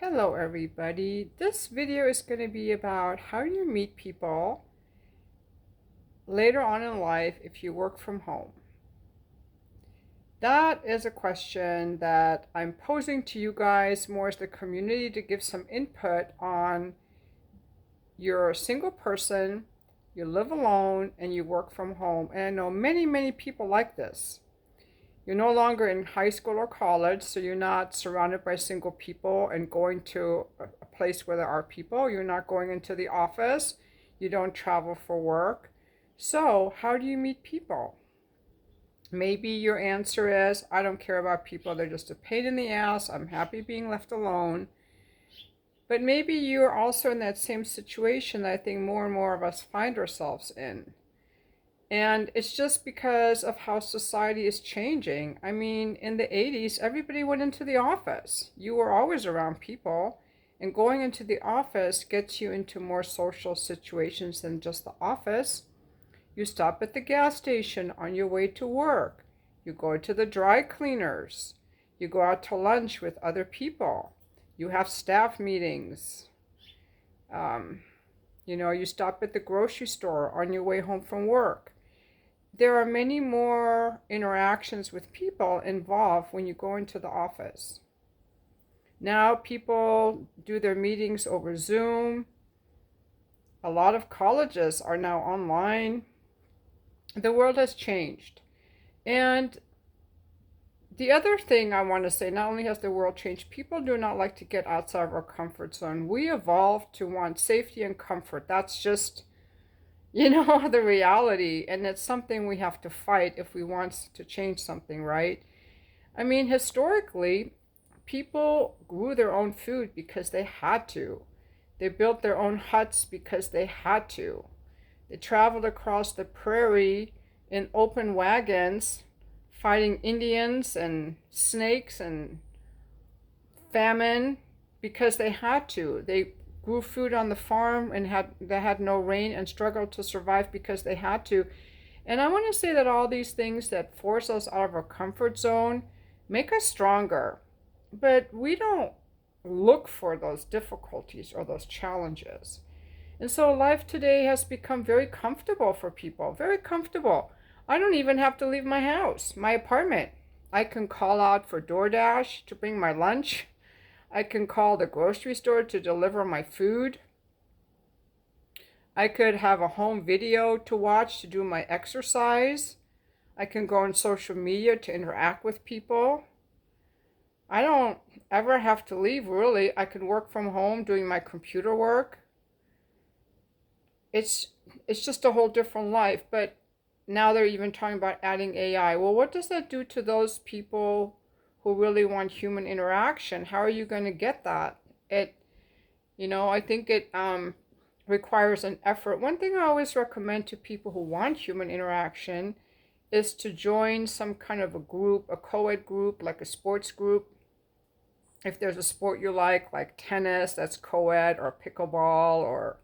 Hello everybody. This video is going to be about how you meet people later on in life if you work from home. That is a question that I'm posing to you guys more as the community to give some input on. You're a single person, you live alone, and you work from home. And I know many people like this. You're no longer in high school or college, so you're not surrounded by single people and going to a place where there are people. You're not going into the office. You don't travel for work. So, how do you meet people? Maybe your answer is, I don't care about people. They're just a pain in the ass. I'm happy being left alone. But maybe you're also in that same situation that I think more and more of us find ourselves in. And it's just because of how society is changing. I mean, in the 80s, everybody went into the office. You were always around people, and going into the office gets you into more social situations than just the office. You stop at the gas station on your way to work. You go to the dry cleaners. You go out to lunch with other people. You have staff meetings. Um, you stop at the grocery store on your way home from work. There are many more interactions with people involved when you go into the office. Now people do their meetings over Zoom. A lot of colleges are now online. The world has changed. And the other thing I want to say, not only has the world changed, people do not like to get outside of our comfort zone. We evolved to want safety and comfort. That's just the reality, and it's something we have to fight if we want to change something, right? I mean, historically, people grew their own food because they had to. They built their own huts because they had to. They traveled across the prairie in open wagons, fighting Indians and snakes and famine because they had to. They grew food on the farm and they had no rain and struggled to survive because they had to. And I want to say that all these things that force us out of our comfort zone make us stronger. But we don't look for those difficulties or those challenges. And so life today has become very comfortable for people, very comfortable. I don't even have to leave my house, my apartment. I can call out for DoorDash to bring my lunch. I can call the grocery store to deliver my food. I could have a home video to watch to do my exercise. I can go on social media to interact with people. I don't ever have to leave, really. I can work from home doing my computer work. It's just a whole different life. But now they're even talking about adding AI. Well, what does that do to those people who really want human interaction? How are you going to get that? I think it requires an effort. One thing I always recommend to people who want human interaction is to join some kind of a group, a co-ed group, like a sports group. If there's a sport you like tennis, that's co-ed, or pickleball, or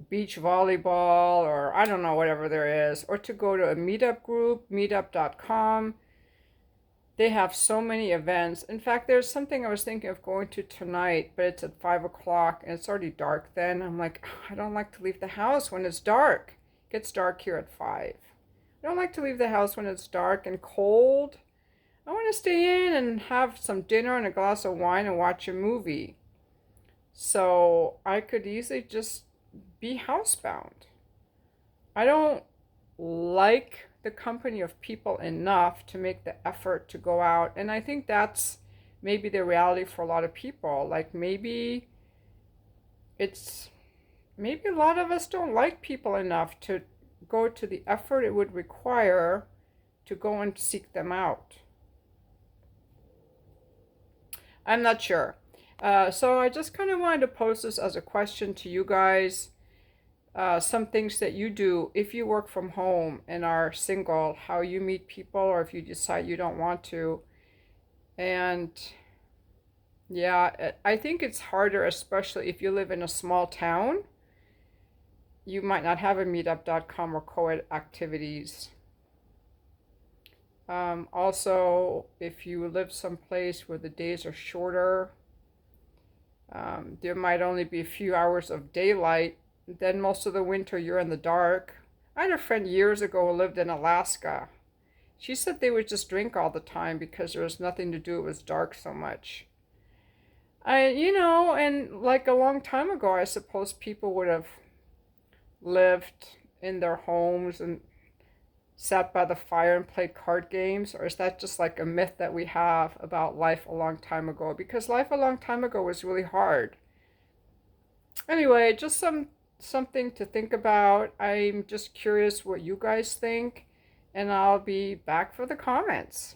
beach volleyball, or I don't know, whatever there is, or to go to a meetup group, meetup.com. They have so many events. In fact, there's something I was thinking of going to tonight, but it's at 5 o'clock and it's already dark then. I'm like, I don't like to leave the house when it's dark. It gets dark here at 5. I don't like to leave the house when it's dark and cold. I want to stay in and have some dinner and a glass of wine and watch a movie. So I could easily just be housebound. I don't like the company of people enough to make the effort to go out. And I think that's maybe the reality for a lot of people. Like maybe a lot of us don't like people enough to go to the effort it would require to go and seek them out. I'm not sure. So I just kind of wanted to pose this as a question to you guys. Some things that you do if you work from home and are single, how you meet people, or if you decide you don't want to. And yeah, I think it's harder, especially if you live in a small town. You might not have a meetup.com or co-ed activities. Also, if you live someplace where the days are shorter, There might only be a few hours of daylight. Then most of the winter you're in the dark. I had a friend years ago who lived in Alaska. She said they would just drink all the time because there was nothing to do. It was dark so much. And like a long time ago, I suppose people would have lived in their homes and sat by the fire and played card games? Or is that just like a myth that we have about life a long time ago? Because life a long time ago was really hard. Anyway, just something to think about. I'm just curious what you guys think, and I'll be back for the comments.